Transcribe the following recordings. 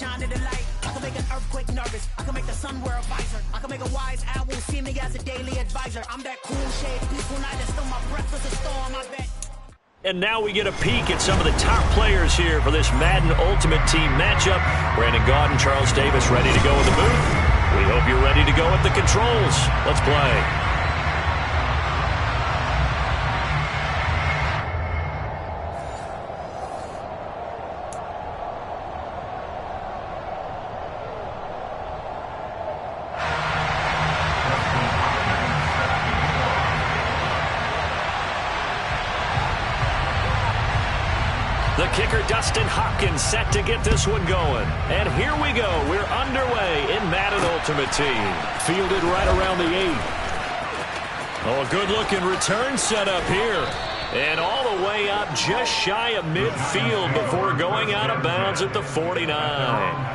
shine in the light. I can make an earthquake nervous. I can make the sun wear a visor. I can make a wise owl see me as a daily advisor. I'm that cool shade, peaceful night that stole my breath as a storm, I bet. And now we get a peek at some of the top players here for this Madden Ultimate Team matchup. Brandon Gaudin, Charles Davis ready to go in the booth. We hope you're ready to go at the controls. Let's play. The kicker, Dustin Hopkins, set to get this one going. And here we go. We're underway in Madden Ultimate Team. Fielded right around the 8. Oh, a good-looking return set up here. And all the way up just shy of midfield before going out of bounds at the 49.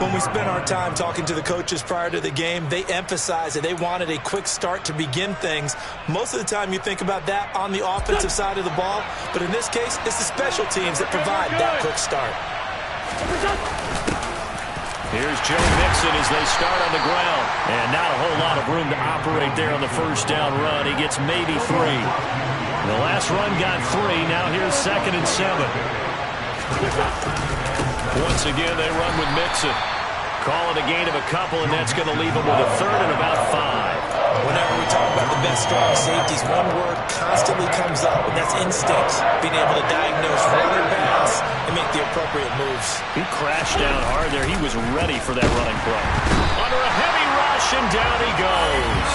When we spent our time talking to the coaches prior to the game, they emphasized that they wanted a quick start to begin things. Most of the time you think about that on the offensive side of the ball, but in this case, it's the special teams that provide that quick start. Here's Joe Mixon as they start on the ground. And not a whole lot of room to operate there on the first down run. He gets maybe 3. The last run got 3. Now here's 2nd and 7. Once again, they run with Mixon. Call it a gain of a couple, and that's going to leave them with a 3rd and about 5. Whenever we talk about the best strong safeties, one word constantly comes up, and that's instinct. Being able to diagnose run or pass and make the appropriate moves. He crashed down hard there. He was ready for that running play. Under a heavy rush, and down he goes.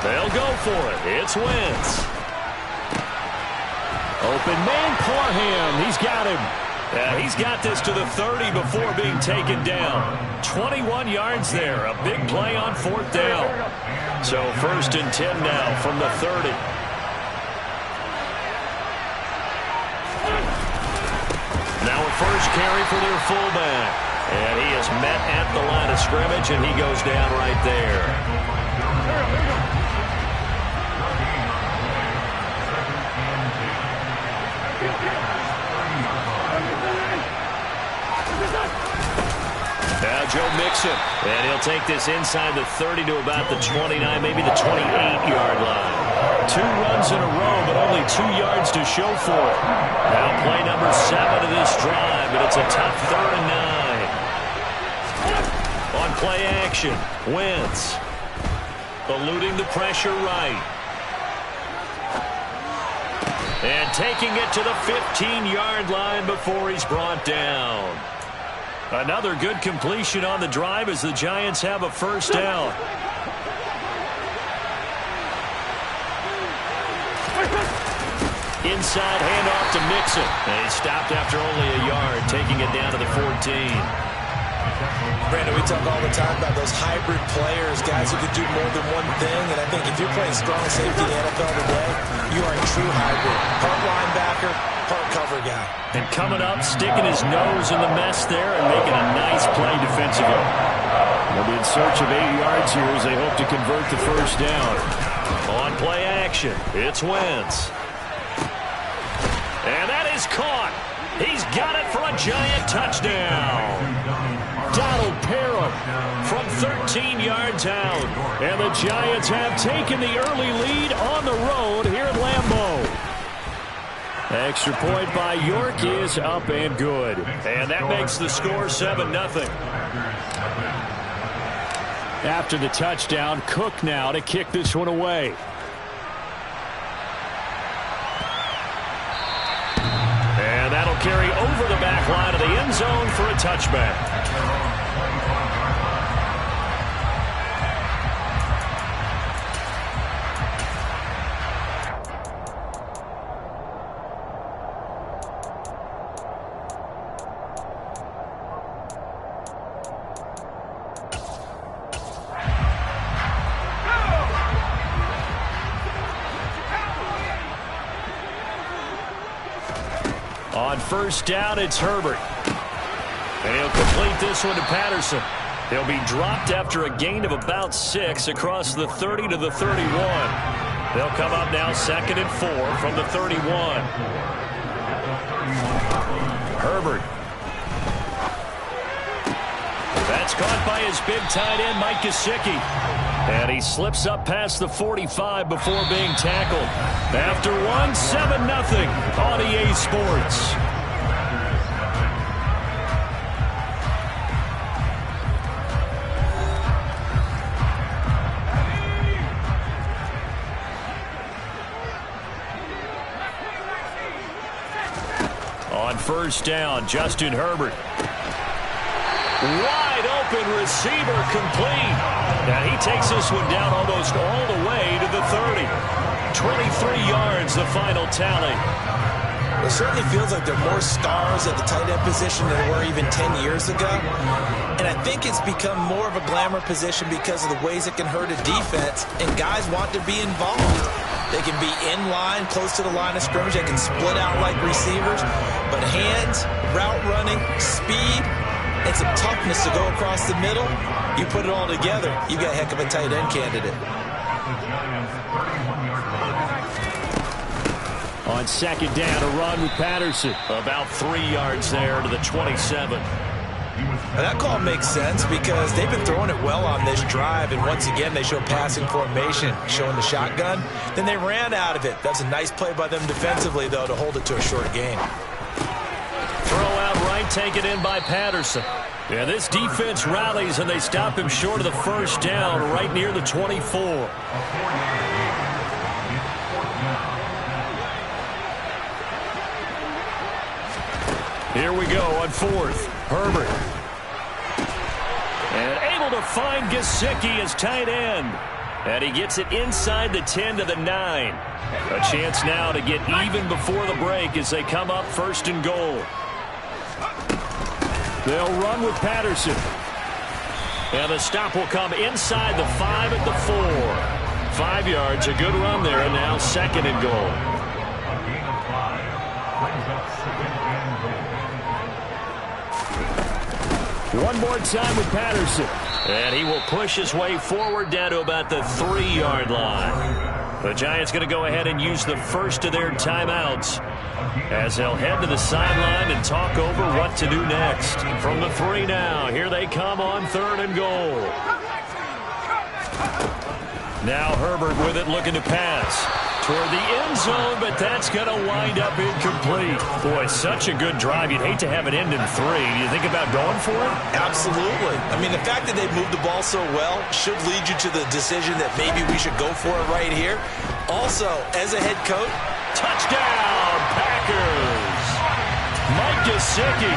They'll go for it. It's Wentz. Open man, Parham. He's got him. He's got this to the 30 before being taken down. 21 yards there. A big play on 4th down. So 1st and 10 now from the 30. Now a first carry for their fullback. And he is met at the line of scrimmage, and he goes down right there. Now Joe Mixon, and he'll take this inside the 30 to about the 29, maybe the 28-yard line. 2 runs in a row, but only 2 yards to show for it. Now play number 7 of this drive, but it's a tough 3rd and 9. On play action, Wentz eluding the pressure right. And taking it to the 15-yard line before he's brought down. Another good completion on the drive as the Giants have a first down. Inside handoff to Mixon. And he stopped after only a yard, taking it down to the 14. Brandon, we talk all the time about those hybrid players, guys who can do more than one thing. And I think if you're playing strong safety in the NFL today, you are a true hybrid. Part linebacker, part cover guy. And coming up, sticking his nose in the mess there and making a nice play defensively. They'll be in search of 8 yards here as they hope to convert the first down. On play action, it's Wentz. And that is caught. He's got it for a Giant touchdown. Donald Parham from 13 yards out. And the Giants have taken the early lead on the road here at Lambeau. Extra point by York is up and good. And that makes the score 7-0. After the touchdown, Cook now to kick this one away. And that'll carry over the back line of the end zone for a touchback. On first down, it's Herbert. And he'll complete this one to Patterson. He'll be dropped after a gain of about 6 across the 30 to the 31. They'll come up now 2nd and 4 from the 31. Herbert. That's caught by his big tight end, Mike Gesicki. And he slips up past the 45 before being tackled. After one, 7-0 on EA Sports. On first down, Justin Herbert. Wide open receiver complete. And he takes this one down almost all the way to the 30. 23 yards, the final tally. It certainly feels like there are more stars at the tight end position than there were even 10 years ago. And I think it's become more of a glamour position because of the ways it can hurt a defense, and guys want to be involved. They can be in line, close to the line of scrimmage. They can split out like receivers. But hands, route running, speed, and some toughness to go across the middle, you put it all together, you got a heck of a tight end candidate. On second down, a run with Patterson. About 3 yards there to the 27. Now that call makes sense because they've been throwing it well on this drive, and once again they show passing formation, showing the shotgun. Then they ran out of it. That's a nice play by them defensively, though, to hold it to a short gain. Throw out right, taken in by Patterson. Yeah, this defense rallies, and they stop him short of the first down right near the 24. Here we go on fourth. Herbert. And able to find Gesicki as tight end. And he gets it inside the 10 to the 9. A chance now to get even before the break as they come up 1st and goal. They'll run with Patterson. And the stop will come inside the 5 at the 4. 5 yards, a good run there, and now 2nd and goal. One more time with Patterson. And he will push his way forward down to about the 3-yard line. The Giants going to go ahead and use the first of their timeouts as they'll head to the sideline and talk over what to do next. From the 3 now, here they come on 3rd and goal. Now Herbert with it, looking to pass toward the end zone, but that's going to wind up incomplete. Boy, such a good drive. You'd hate to have it end in 3. Do you think about going for it? Absolutely. I mean, the fact that they've moved the ball so well should lead you to the decision that maybe we should go for it right here. Also, as a head coach, touchdown, Packers! Mike Gesicki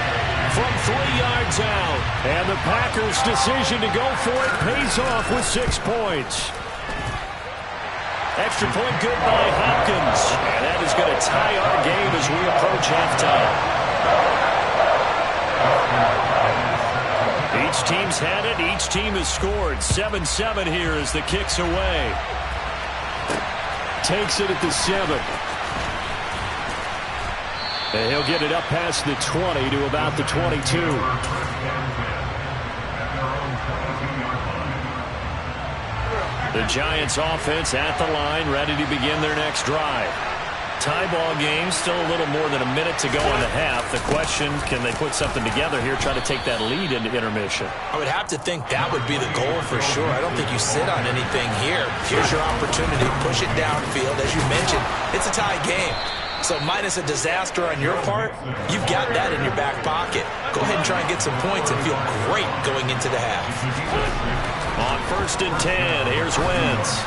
from 3 yards out. And the Packers' decision to go for it pays off with 6 points. Extra point good by Hopkins. And that is going to tie our game as we approach halftime. Each team's had it. Each team has scored. 7-7 here as the kick's away. Takes it at the 7. And he'll get it up past the 20 to about the 22. The Giants offense at the line, ready to begin their next drive. Tie ball game, still a little more than a minute to go in the half. The question, can they put something together here, try to take that lead into intermission? I would have to think that would be the goal for sure. I don't think you sit on anything here. Here's your opportunity. Push it downfield. As you mentioned, it's a tie game. So minus a disaster on your part, you've got that in your back pocket. Go ahead and try and get some points and feel great going into the half. On 1st and 10, here's Wentz.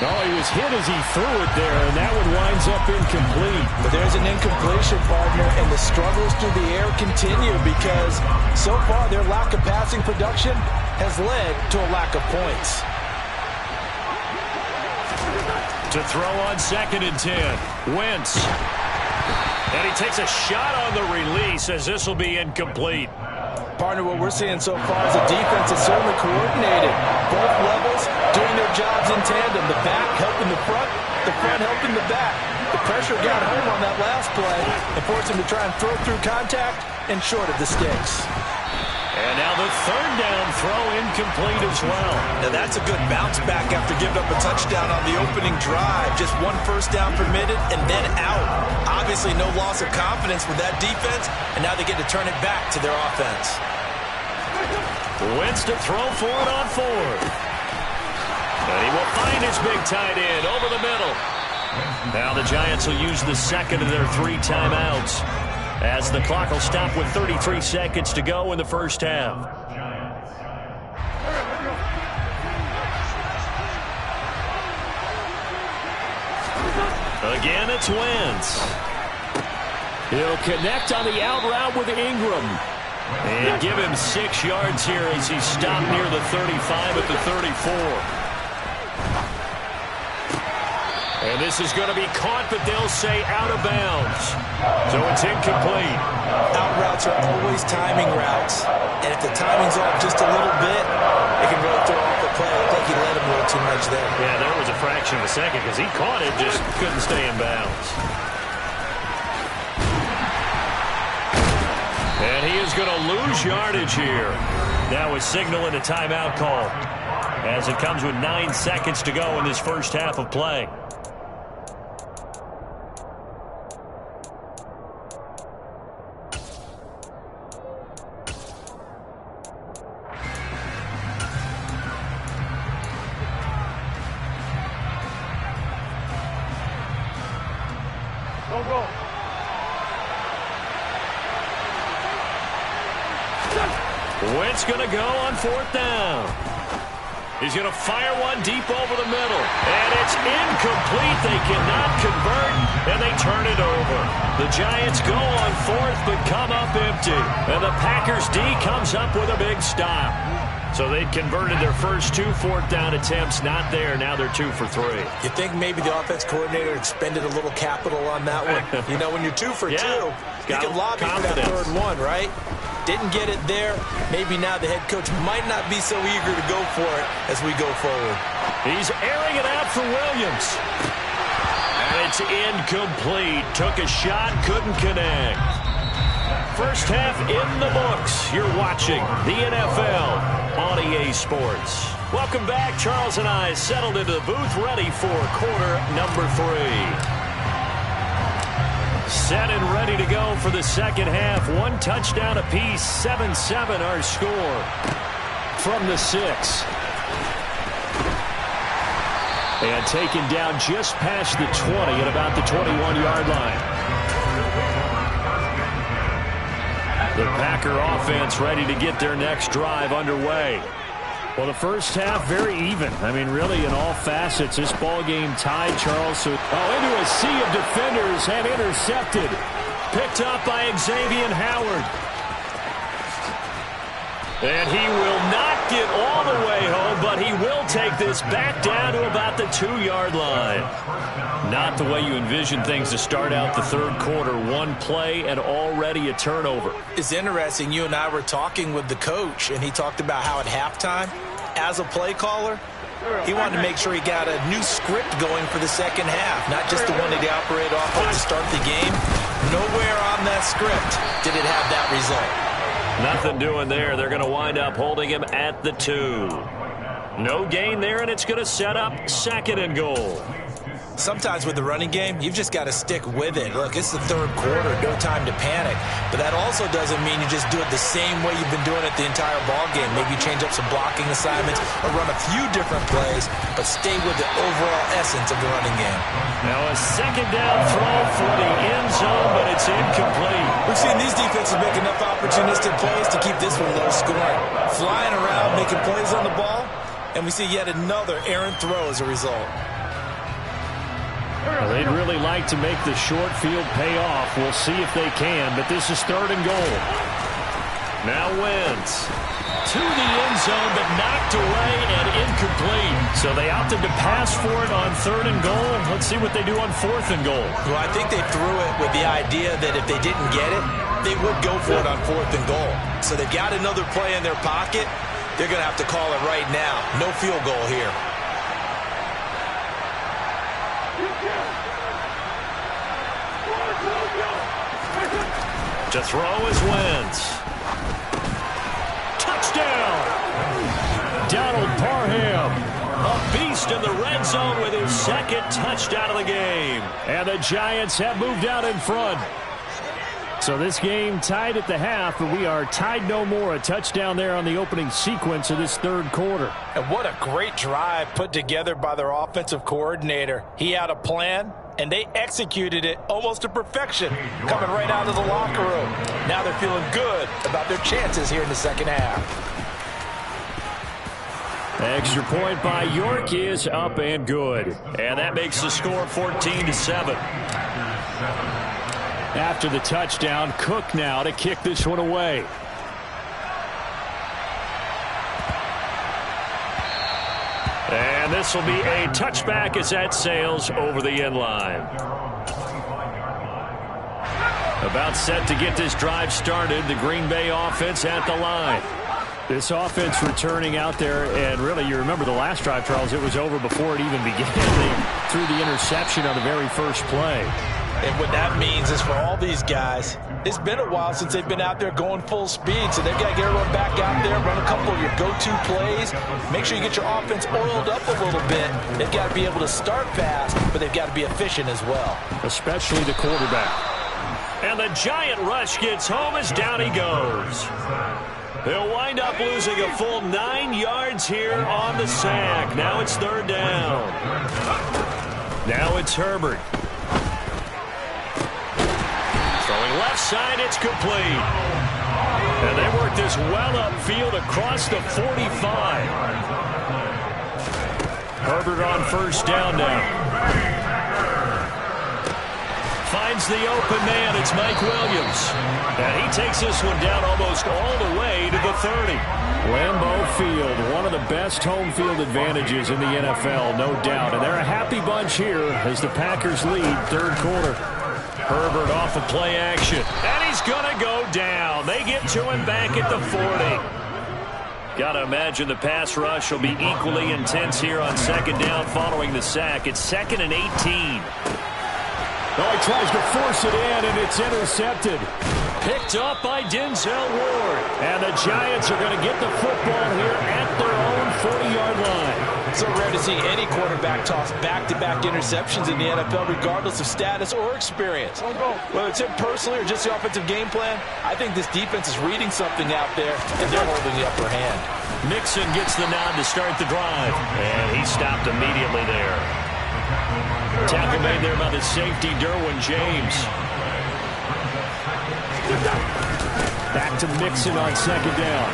Oh, he was hit as he threw it there, and that one winds up incomplete. But there's an incompletion, partner, and the struggles through the air continue because so far their lack of passing production has led to a lack of points. To throw on 2nd and 10, Wentz. And he takes a shot on the release as this will be incomplete. Partner, what we're seeing so far is a defense that's certainly coordinated. Both levels doing their jobs in tandem. The back helping the front helping the back. The pressure got home on that last play and forced him to try and throw through contact and short of the sticks. And now the third down throw incomplete as well. Now that's a good bounce back after giving up a touchdown on the opening drive. Just one first down permitted and then out. Obviously no loss of confidence with that defense, and now they get to turn it back to their offense. Wentz to throw for it on fourth. And he will find his big tight end over the middle. Now the Giants will use the second of their 3 timeouts, as the clock will stop with 33 seconds to go in the first half. Again, it's Wentz. He'll connect on the out route with Ingram. And give him 6 yards here as he stopped near the 35 at the 34. And this is going to be caught, but they'll say out of bounds. So it's incomplete. Out routes are always timing routes. And if the timing's off just a little bit, it can really throw off the play. It looked like he let him a little too much there. Yeah, there was a fraction of a second because he caught it, just couldn't stay in bounds. And he is going to lose yardage here. Now a signal and a timeout call, as it comes with 9 seconds to go in this first half of play. Wentz going to go on 4th down. He's going to fire one deep over the middle. And it's incomplete. They cannot convert, and they turn it over. The Giants go on 4th, but come up empty. And the Packers D comes up with a big stop. So they'd converted their first 2 4th down attempts. Not there. Now they're 2 for 3. You think maybe the offense coordinator expended a little capital on that one? You know, when you're 2 for 2, you can lobby for that 3rd one, right? Didn't get it there. Maybe now the head coach might not be so eager to go for it as we go forward. He's airing it out for Williams. And it's incomplete. Took a shot, couldn't connect. First half in the books. You're watching the NFL on EA Sports. Welcome back. Charles and I settled into the booth, ready for quarter number 3. Set and ready to go for the second half. 1 touchdown apiece. 7-7 our score from the 6. And taken down just past the 20 at about the 21-yard line. The Packer offense ready to get their next drive underway. Well, the first half very even. I mean, really in all facets. This ball game tied, Charles. So, into a sea of defenders and intercepted. Picked up by Xavier Howard. And he will not get all the way home, but he will take this back down to about the 2-yard line. Not the way you envision things to start out the third quarter. 1 play and already a turnover. It's interesting. You and I were talking with the coach, and he talked about how at halftime, as a play caller, he wanted to make sure he got a new script going for the second half, not just the one that he operated off of to start the game. Nowhere on that script did it have that result. Nothing doing there. They're going to wind up holding him at the 2. No gain there, and it's going to set up 2nd and goal. Sometimes with the running game, you've just got to stick with it. Look, it's the third quarter, no time to panic. But that also doesn't mean you just do it the same way you've been doing it the entire ball game. Maybe change up some blocking assignments or run a few different plays, but stay with the overall essence of the running game. Now a 2nd down throw for the end zone, but it's incomplete. We've seen these defenses make enough opportunistic plays to keep this one low scoring. Flying around, making plays on the ball, and we see yet another errant throw as a result. Well, they'd really like to make the short field pay off. We'll see if they can, but this is 3rd and goal. Now Wentz to the end zone, but knocked away and incomplete. So they opted to pass for it on 3rd and goal. Let's see what they do on 4th and goal. Well, I think they threw it with the idea that if they didn't get it, they would go for it on 4th and goal. So they've got another play in their pocket. They're going to have to call it right now. No field goal here. To throw is Wentz. in the red zone with his second touchdown of the game. And the Giants have moved out in front. So this game tied at the half, but we are tied no more. A touchdown there on the opening sequence of this third quarter. And what a great drive put together by their offensive coordinator. He had a plan, and they executed it almost to perfection, coming right out of the locker room. Now they're feeling good about their chances here in the second half. Extra point by York is up and good. And that makes the score 14-7. After the touchdown, Cook now to kick this one away. And this will be a touchback as that sails over the end line. About set to get this drive started. The Green Bay offense at the line. This offense returning out there, and really, you remember the last drive, Charles, it was over before it even began. They threw the interception on the very first play. And what that means is for all these guys, it's been a while since they've been out there going full speed, so they've got to get everyone back out there, run a couple of your go-to plays, make sure you get your offense oiled up a little bit. They've got to be able to start fast, but they've got to be efficient as well. Especially the quarterback. And the Giant rush gets home as down he goes. He'll wind up losing a full 9 yards here on the sack. Now it's third down. Now it's Herbert. Throwing left side, it's complete. And they work this well upfield across the 45. Herbert on first down now. Finds the open man. It's Mike Williams. And he takes this one down almost all the way to the 30. Lambeau Field, one of the best home field advantages in the NFL, no doubt. And they're a happy bunch here as the Packers lead third quarter. Herbert off of play action. And he's going to go down. They get to him back at the 40. Got to imagine the pass rush will be equally intense here on second down following the sack. It's 2nd and 18. Oh, he tries to force it in, and it's intercepted. Picked up by Denzel Ward. And the Giants are going to get the football here at their own 40-yard line. So rare to see any quarterback toss back-to-back interceptions in the NFL, regardless of status or experience. Whether it's him personally or just the offensive game plan, I think this defense is reading something out there, and they're holding the upper hand. Mixon gets the nod to start the drive. And he stopped immediately there. Tackle made there by the safety, Derwin James. Back to Mixon on second down.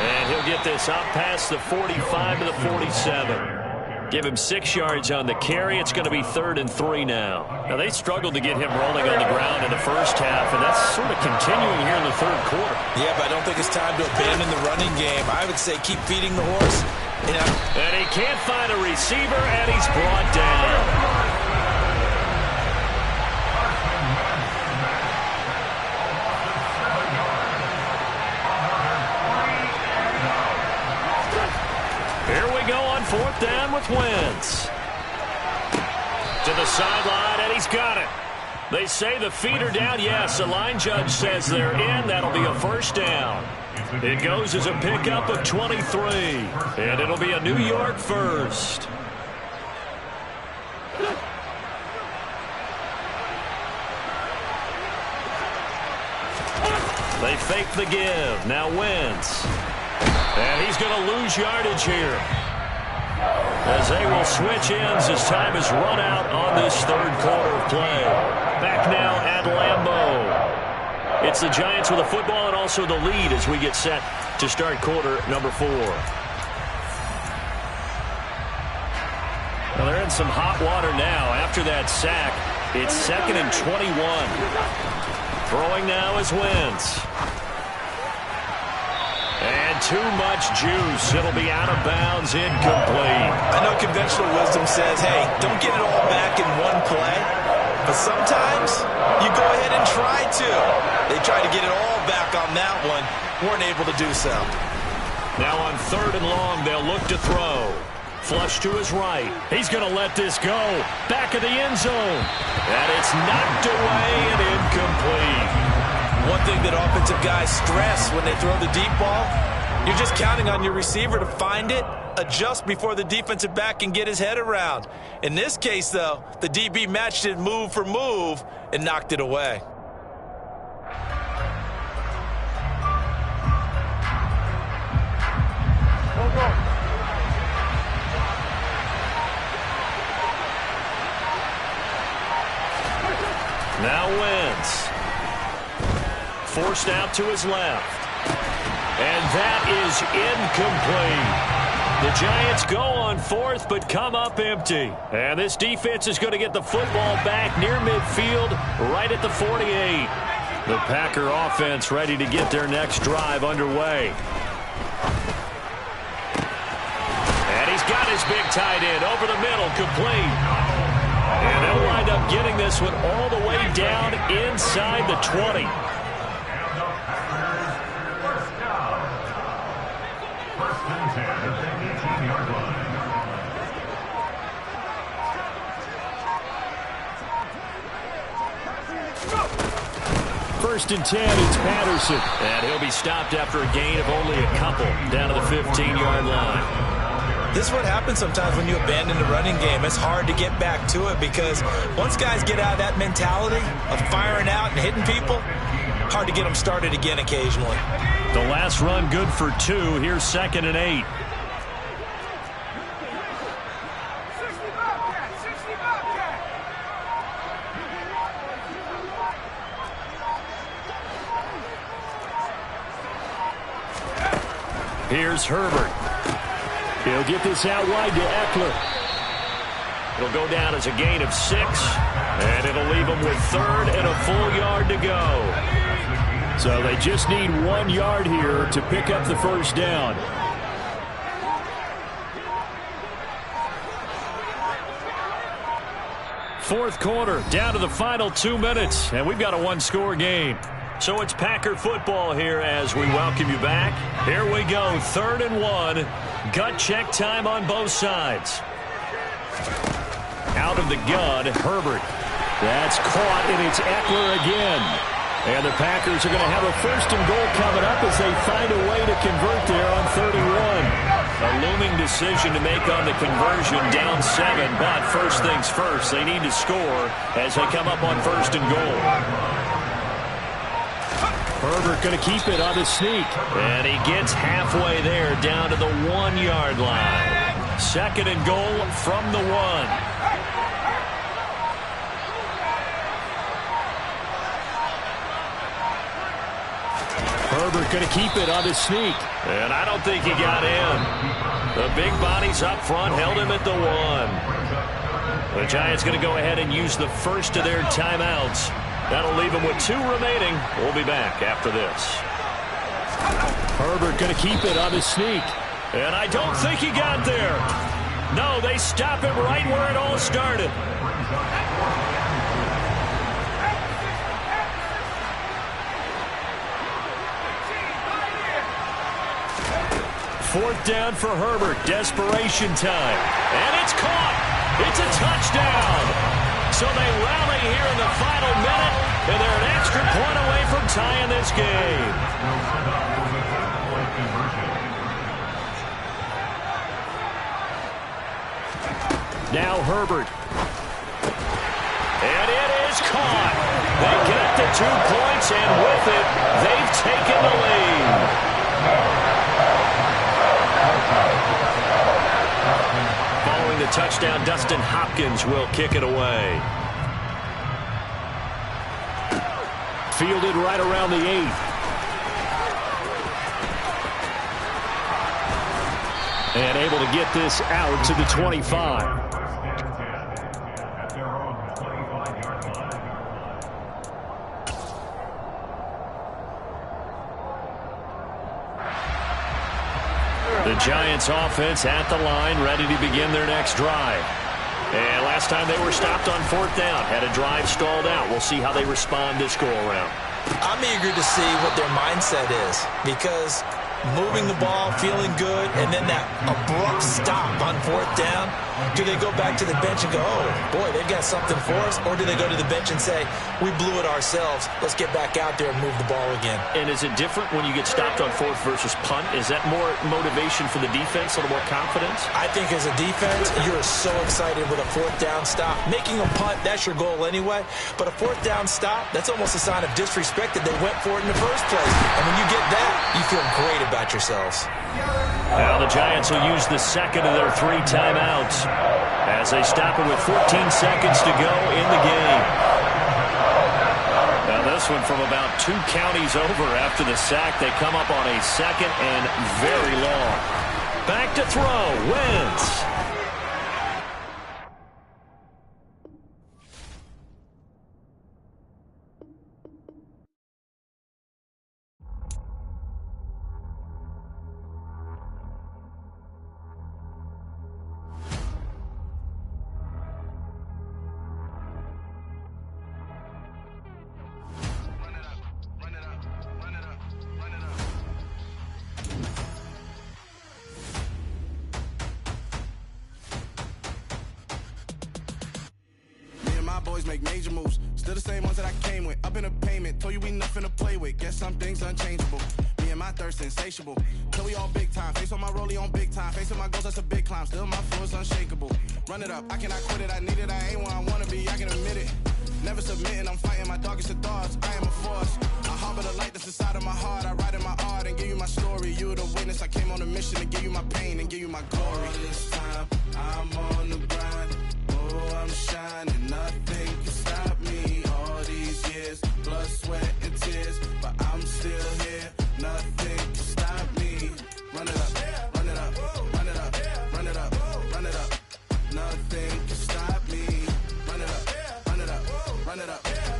And he'll get this up past the 45 to the 47. Give him 6 yards on the carry. It's going to be 3rd and 3 now. Now, they struggled to get him rolling on the ground in the first half, and that's sort of continuing here in the third quarter. Yeah, but I don't think it's time to abandon the running game. I would say keep feeding the horse. And he can't find a receiver, and he's brought down. Here we go on 4th down with Wentz. To the sideline, and he's got it. They say the feet are down. Yes, the line judge says they're in. That'll be a first down. It goes as a pickup of 23. And it'll be a New York first. They fake the give. Now Wentz. And he's going to lose yardage here, as they will switch ends as time is run out on this third quarter of play. Back now at Lambeau. It's the Giants with the football and also the lead as we get set to start quarter number 4. Well, they're in some hot water now after that sack. It's 2nd and 21. Throwing now is Wentz. And too much juice. It'll be out of bounds, incomplete. I know conventional wisdom says, hey, don't get it all back in one play. But sometimes you go ahead and try to. They tried to get it all back on that one. Weren't able to do so. Now on 3rd and long, they'll look to throw. Flush to his right. He's going to let this go. Back of the end zone. And it's knocked away and incomplete. One thing that offensive guys stress when they throw the deep ball, You're just counting on your receiver to find it, adjust before the defensive back can get his head around. In this case, though, the DB matched it move for move and knocked it away. Now Wentz. Forced out to his left. And that is incomplete. The Giants go on fourth, but come up empty. And this defense is going to get the football back near midfield, right at the 48. The Packer offense ready to get their next drive underway. And he's got his big tight end over the middle, complete. And they'll wind up getting this one all the way down inside the 20. First and 10, it's Patterson. And he'll be stopped after a gain of only a couple down to the 15-yard line. This is what happens sometimes when you abandon the running game. It's hard to get back to it because once guys get out of that mentality of firing out and hitting people, hard to get them started again occasionally. The last run good for 2. Here's 2nd and 8. Here's Herbert. He'll get this out wide to Eckler. It'll go down as a gain of 6, and it'll leave them with 3rd and a full yard to go. So they just need 1 yard here to pick up the first down. Fourth quarter, down to the final 2 minutes, and we've got a 1-score game. So it's Packer football here as we welcome you back. Here we go, 3rd and 1. Gut check time on both sides. Out of the gun, Herbert. That's caught, and it's Eckler again. And the Packers are going to have a 1st and goal coming up as they find a way to convert there on 31. A looming decision to make on the conversion, down 7. But first things first, they need to score as they come up on 1st and goal. Herbert going to keep it on the sneak. And he gets halfway there, down to the 1-yard line. 2nd and goal from the 1. Herbert going to keep it on the sneak. And I don't think he got in. The big bodies up front held him at the 1. The Giants going to go ahead and use the first of their timeouts. That'll leave them with 2 remaining. We'll be back after this. Herbert going to keep it on the sneak. And I don't think he got there. No, they stop him right where it all started. Fourth down for Herbert. Desperation time. And it's caught. It's a touchdown. So they rally here in the final minute, and they're an extra point away from tying this game. Now Herbert. And it is caught. They get the 2 points, and with it, they've taken the lead. Following the touchdown, Dustin Hopkins will kick it away. Fielded right around the 8. And able to get this out to the 25. The Giants offense at the line, ready to begin their next drive. And last time they were stopped on 4th down, had a drive stalled out. We'll see how they respond this go-around. I'm eager to see what their mindset is because moving the ball, feeling good, and then that abrupt stop on 4th down, Do they go back to the bench and go, oh, boy, they've got something for us? Or do they go to the bench and say, we blew it ourselves, let's get back out there and move the ball again? And is it different when you get stopped on fourth versus punt? Is that more motivation for the defense, a little more confidence? I think as a defense, you're so excited with a fourth down stop. Making a punt, that's your goal anyway. But a fourth down stop, that's almost a sign of disrespect that they went for it in the first place. And when you get that, you feel great about yourselves. Now the Giants will use the second of their 3 timeouts as they stop it with 14 seconds to go in the game. Now this one from about 2 counties over after the sack. They come up on a second and very long. Back to throw, Wentz. Boys make major moves, still the same ones that I came with. Up in a payment, told you we nothing to play with. Guess some things unchangeable. Me and my thirst insatiable. Till we all big time. Face on my rollie on big time. Facing my goals, that's a big climb. Still my flow is unshakable. Run it up, I cannot quit it. I need it, I ain't where I wanna be. I can admit it. Never submitting, I'm fighting my darkest of thoughts. I am a force. I harbor the light that's inside of my heart. I write in my art and give you my story. You the witness. I came on a mission to give you my pain and give you my glory. All this time, I'm on the grind. Oh, I'm shining, nothing